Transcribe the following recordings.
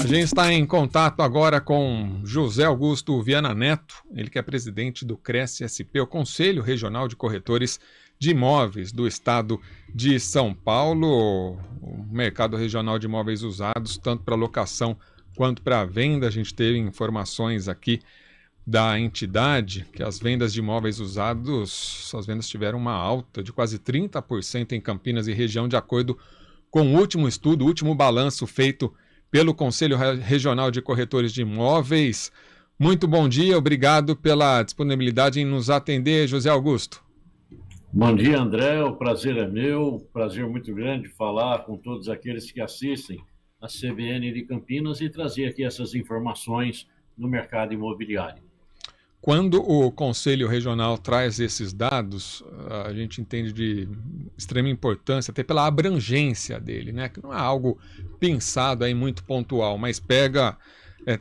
A gente está em contato agora com José Augusto Viana Neto, ele que é presidente do Cresce-SP, o Conselho Regional de Corretores de Imóveis do Estado de São Paulo. O mercado regional de imóveis usados, tanto para locação quanto para venda. A gente teve informações aqui da entidade que as vendas de imóveis usados, as vendas tiveram uma alta de quase 30% em Campinas e região, de acordo com o último estudo, o último balanço feito pelo Conselho Regional de Corretores de Imóveis. Muito bom dia, obrigado pela disponibilidade em nos atender, José Augusto. Bom dia, André, o prazer é meu, prazer muito grande falar com todos aqueles que assistem a CBN de Campinas e trazer aqui essas informações no mercado imobiliário. Quando o Conselho Regional traz esses dados, a gente entende de extrema importância, até pela abrangência dele, né? Que não é algo pensado aí muito pontual, mas pega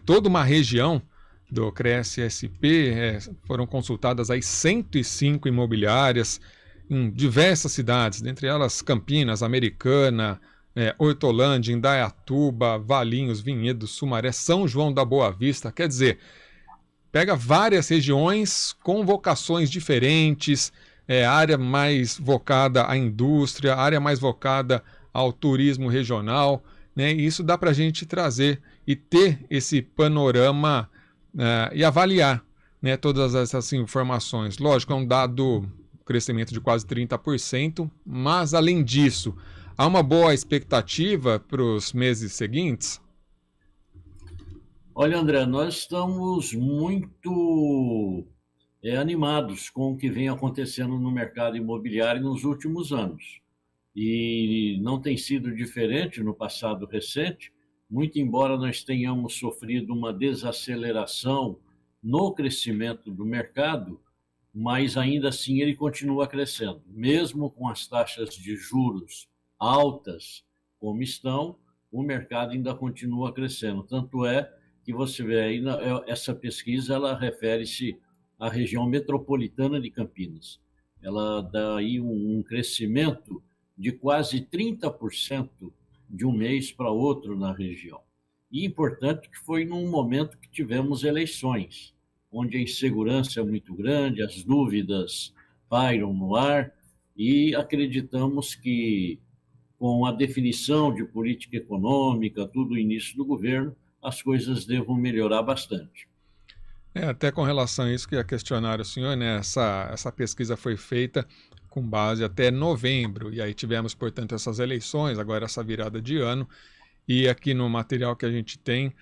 toda uma região do Cresce-SP, foram consultadas aí 105 imobiliárias em diversas cidades, dentre elas Campinas, Americana, Hortolândia, Indaiatuba, Valinhos, Vinhedos, Sumaré, São João da Boa Vista, quer dizer, pega várias regiões com vocações diferentes, área mais vocada à indústria, área mais vocada ao turismo regional, né? E isso dá para a gente trazer e ter esse panorama e avaliar, né, todas essas informações. Lógico, é um dado crescimento de quase 30%, mas além disso, há uma boa expectativa para os meses seguintes? Olha, André, nós estamos muito animados com o que vem acontecendo no mercado imobiliário nos últimos anos. E não tem sido diferente no passado recente, muito embora nós tenhamos sofrido uma desaceleração no crescimento do mercado, mas ainda assim ele continua crescendo. Mesmo com as taxas de juros altas como estão, o mercado ainda continua crescendo. Tanto é que você vê aí, essa pesquisa, ela refere-se à região metropolitana de Campinas. Ela dá aí um crescimento de quase 30% de um mês para outro na região. E importante que foi num momento que tivemos eleições, onde a insegurança é muito grande, as dúvidas pairam no ar, e acreditamos que, com a definição de política econômica, tudo o início do governo, as coisas devam melhorar bastante. Até com relação a isso que ia questionar o senhor, né? Essa pesquisa foi feita com base até novembro, e aí tivemos, portanto, essas eleições, agora essa virada de ano, e aqui no material que a gente tem,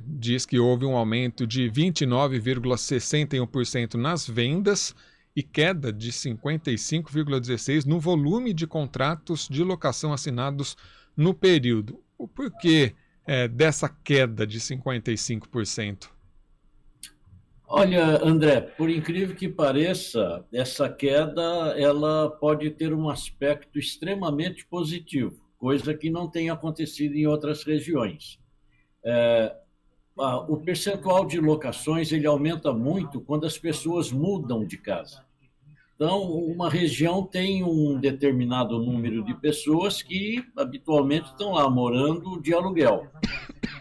diz que houve um aumento de 29,61% nas vendas e queda de 55,16% no volume de contratos de locação assinados no período. O porquê dessa queda de 55%? Olha, André, por incrível que pareça, essa queda ela pode ter um aspecto extremamente positivo, coisa que não tem acontecido em outras regiões. O percentual de locações ele aumenta muito quando as pessoas mudam de casa. Então, uma região tem um determinado número de pessoas que habitualmente estão lá morando de aluguel.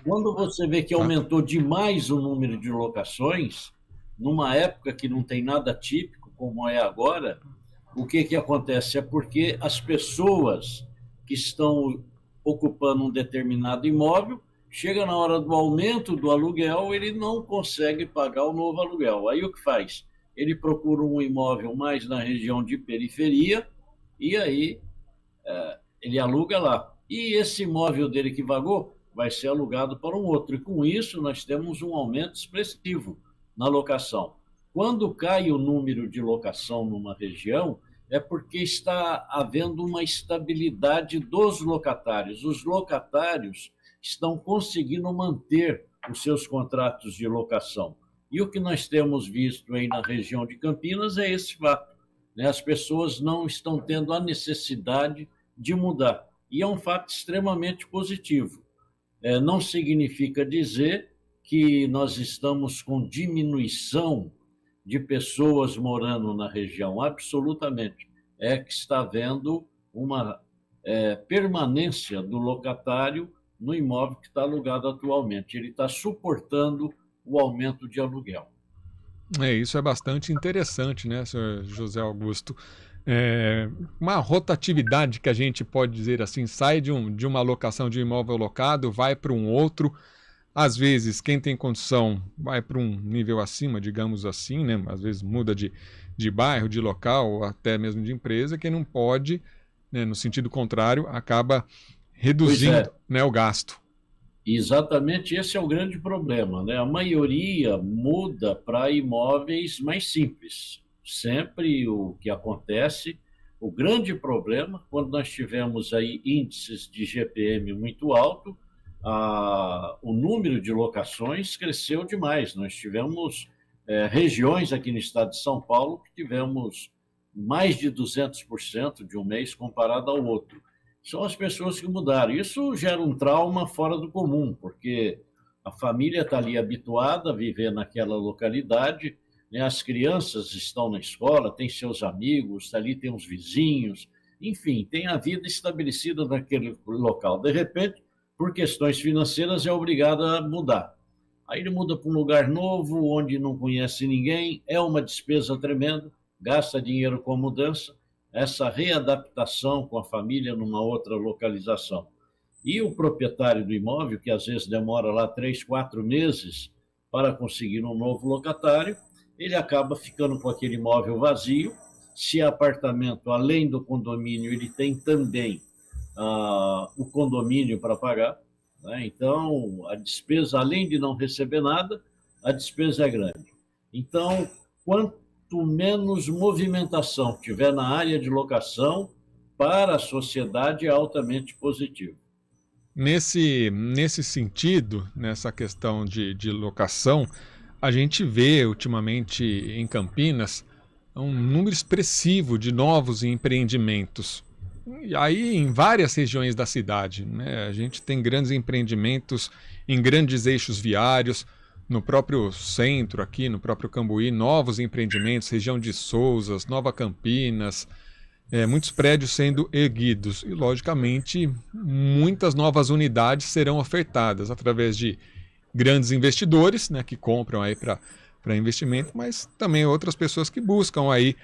Quando você vê que aumentou demais o número de locações, numa época que não tem nada típico, como é agora, o que acontece? É porque as pessoas que estão ocupando um determinado imóvel, chega na hora do aumento do aluguel, ele não consegue pagar o novo aluguel. Aí o que faz? Ele procura um imóvel mais na região de periferia e aí ele aluga lá. E esse imóvel dele que vagou vai ser alugado para um outro. E com isso nós temos um aumento expressivo na locação. Quando cai o número de locação numa região, é porque está havendo uma estabilidade dos locatários. Os locatários estão conseguindo manter os seus contratos de locação. E o que nós temos visto aí na região de Campinas é esse fato, né? As pessoas não estão tendo a necessidade de mudar. E é um fato extremamente positivo. Não significa dizer que nós estamos com diminuição de pessoas morando na região. Absolutamente. É que está havendo uma permanência do locatário no imóvel que está alugado atualmente. Ele está suportando o aumento de aluguel. Isso é bastante interessante, né, senhor José Augusto? Uma rotatividade que a gente pode dizer assim, sai de uma locação de imóvel locado, vai para um outro. Às vezes, quem tem condição vai para um nível acima, digamos assim, né? Às vezes muda de bairro, de local, ou até mesmo de empresa. Quem não pode, né, no sentido contrário, acaba reduzindo, né, o gasto. Exatamente, esse é o grande problema, né? A maioria muda para imóveis mais simples. Sempre o que acontece, o grande problema, quando nós tivemos aí índices de GPM muito alto, o número de locações cresceu demais. Nós tivemos regiões aqui no estado de São Paulo que tivemos mais de 200% de um mês comparado ao outro. São as pessoas que mudaram. Isso gera um trauma fora do comum, porque a família está ali habituada a viver naquela localidade, né? As crianças estão na escola, têm seus amigos, ali tem os vizinhos, enfim, tem a vida estabelecida naquele local. De repente, por questões financeiras, é obrigado a mudar. Aí ele muda para um lugar novo, onde não conhece ninguém, é uma despesa tremenda, gasta dinheiro com a mudança, essa readaptação com a família numa outra localização. E o proprietário do imóvel, que às vezes demora lá 3, 4 meses para conseguir um novo locatário, ele acaba ficando com aquele imóvel vazio. Se é apartamento, além do condomínio, ele tem também o condomínio para pagar, né? Então, a despesa, além de não receber nada, a despesa é grande. Então, quanto menos movimentação tiver na área de locação, para a sociedade é altamente positivo. Nesse sentido, nessa questão de locação, a gente vê ultimamente em Campinas um número expressivo de novos empreendimentos. E aí em várias regiões da cidade, né? A gente tem grandes empreendimentos em grandes eixos viários, no próprio centro aqui, no próprio Cambuí, novos empreendimentos, região de Sousas, Nova Campinas, muitos prédios sendo erguidos e, logicamente, muitas novas unidades serão ofertadas através de grandes investidores, né, que compram aí para investimento, mas também outras pessoas que buscam aí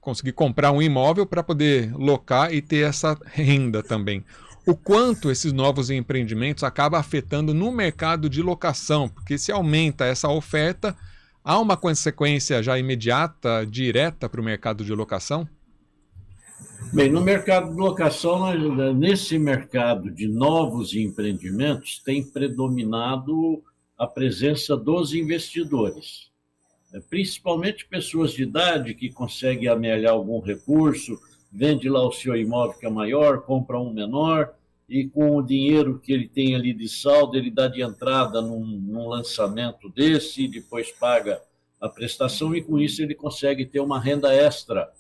conseguir comprar um imóvel para poder locar e ter essa renda também. O quanto esses novos empreendimentos acabam afetando no mercado de locação, porque se aumenta essa oferta, há uma consequência já imediata, direta para o mercado de locação? Bem, no mercado de locação, nesse mercado de novos empreendimentos, tem predominado a presença dos investidores, principalmente pessoas de idade que conseguem amealhar algum recurso, vende lá o seu imóvel que é maior, compra um menor, e com o dinheiro que ele tem ali de saldo, ele dá de entrada num lançamento desse, depois paga a prestação, e com isso ele consegue ter uma renda extra.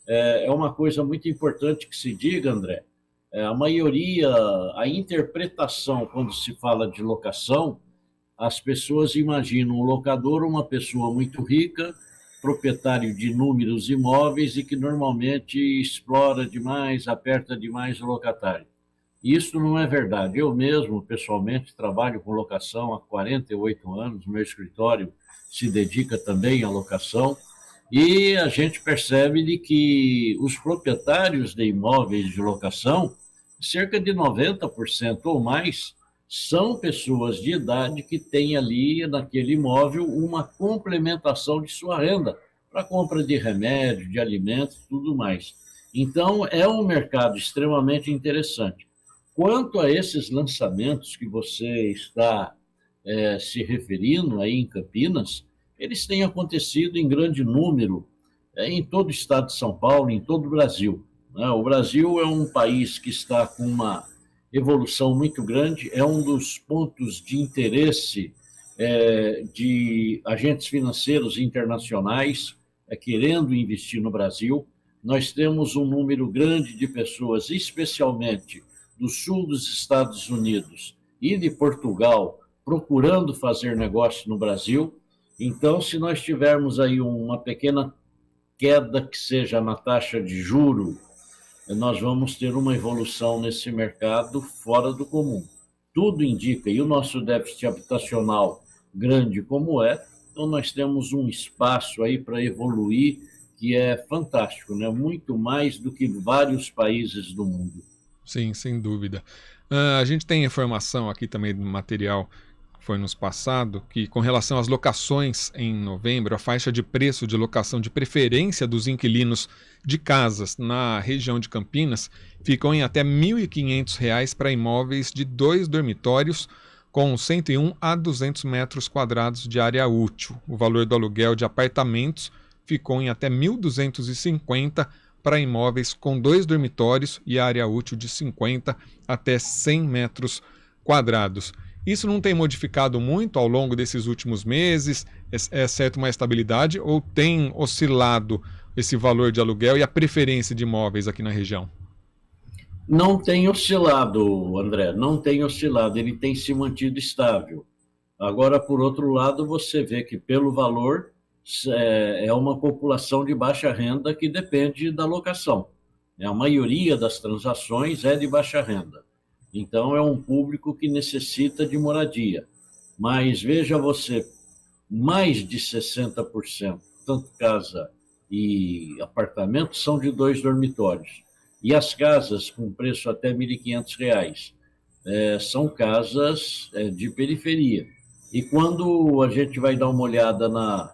É uma coisa muito importante que se diga, André, a maioria, a interpretação, quando se fala de locação, as pessoas imaginam um locador uma pessoa muito rica, proprietário de inúmeros imóveis e que normalmente explora demais, aperta demais o locatário. Isso não é verdade. Eu mesmo, pessoalmente, trabalho com locação há 48 anos, meu escritório se dedica também à locação, e a gente percebe que os proprietários de imóveis de locação, cerca de 90% ou mais, são pessoas de idade que têm ali, naquele imóvel, uma complementação de sua renda para compra de remédio, de alimentos, tudo mais. Então, é um mercado extremamente interessante. Quanto a esses lançamentos que você está se referindo aí em Campinas, eles têm acontecido em grande número em todo o estado de São Paulo, em todo o Brasil, né? O Brasil é um país que está com uma evolução muito grande, é um dos pontos de interesse de agentes financeiros internacionais querendo investir no Brasil. Nós temos um número grande de pessoas, especialmente do sul dos Estados Unidos e de Portugal, procurando fazer negócio no Brasil. Então, se nós tivermos aí uma pequena queda que seja na taxa de juro nós vamos ter uma evolução nesse mercado fora do comum. Tudo indica, e o nosso déficit habitacional grande como então nós temos um espaço aí para evoluir que é fantástico, né? Muito mais do que vários países do mundo. Sim, sem dúvida. A gente tem informação aqui também do material que foi nos passado, que com relação às locações em novembro, a faixa de preço de locação de preferência dos inquilinos de casas na região de Campinas ficou em até R$ 1.500 para imóveis de 2 dormitórios com 101 a 200 metros quadrados de área útil. O valor do aluguel de apartamentos ficou em até 1.250 para imóveis com 2 dormitórios e área útil de 50 até 100 metros quadrados. Isso não tem modificado muito ao longo desses últimos meses? É certo uma estabilidade ou tem oscilado esse valor de aluguel e a preferência de imóveis aqui na região? Não tem oscilado, André, não tem oscilado, ele tem se mantido estável. Agora, por outro lado, você vê que pelo valor é uma população de baixa renda que depende da locação. A maioria das transações é de baixa renda. Então, é um público que necessita de moradia. Mas veja você, mais de 60%, tanto casa e apartamento, são de 2 dormitórios. E as casas com preço até R$ 1.500 são casas de periferia. E quando a gente vai dar uma olhada na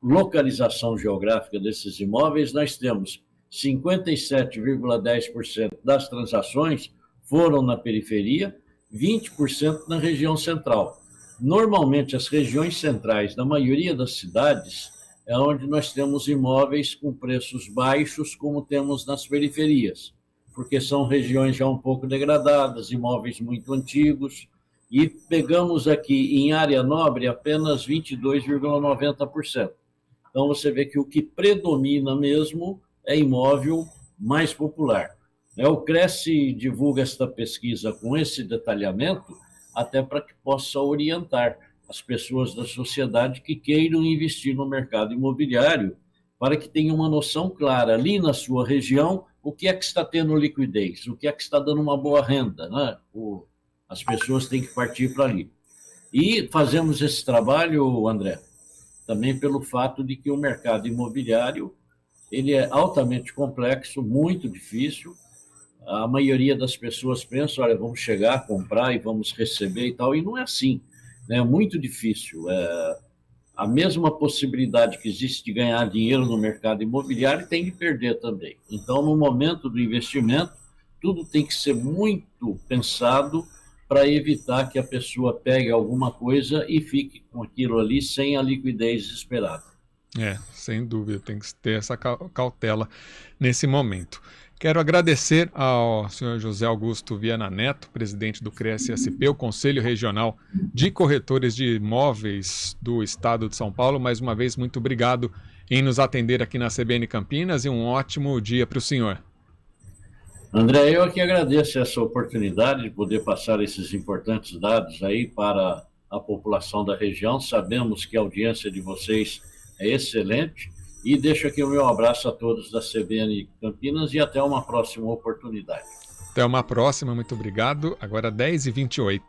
localização geográfica desses imóveis, nós temos 57,10% das transações foram na periferia, 20% na região central. Normalmente, as regiões centrais da maioria das cidades é onde nós temos imóveis com preços baixos, como temos nas periferias, porque são regiões já um pouco degradadas, imóveis muito antigos, e pegamos aqui em área nobre apenas 22,90%. Então, você vê que o que predomina mesmo é imóvel mais popular. O Cresce divulga esta pesquisa com esse detalhamento, até para que possa orientar as pessoas da sociedade que queiram investir no mercado imobiliário, para que tenham uma noção clara ali na sua região, o que é que está tendo liquidez, o que é que está dando uma boa renda, né? As pessoas têm que partir para ali. E fazemos esse trabalho, André, também pelo fato de que o mercado imobiliário ele é altamente complexo, muito difícil. A maioria das pessoas pensa, olha, vamos chegar, comprar e vamos receber e tal, e não é assim, né? É muito difícil. A mesma possibilidade que existe de ganhar dinheiro no mercado imobiliário tem de perder também. Então, no momento do investimento, tudo tem que ser muito pensado para evitar que a pessoa pegue alguma coisa e fique com aquilo ali sem a liquidez esperada. Sem dúvida, tem que ter essa cautela nesse momento. Quero agradecer ao senhor José Augusto Viana Neto, presidente do CREASE-SP, o Conselho Regional de Corretores de Imóveis do Estado de São Paulo. Mais uma vez, muito obrigado em nos atender aqui na CBN Campinas e um ótimo dia para o senhor. André, eu aqui agradeço essa oportunidade de poder passar esses importantes dados aí para a população da região. Sabemos que a audiência de vocês é excelente e deixo aqui o meu abraço a todos da CBN Campinas e até uma próxima oportunidade. Até uma próxima, muito obrigado. Agora 10h28.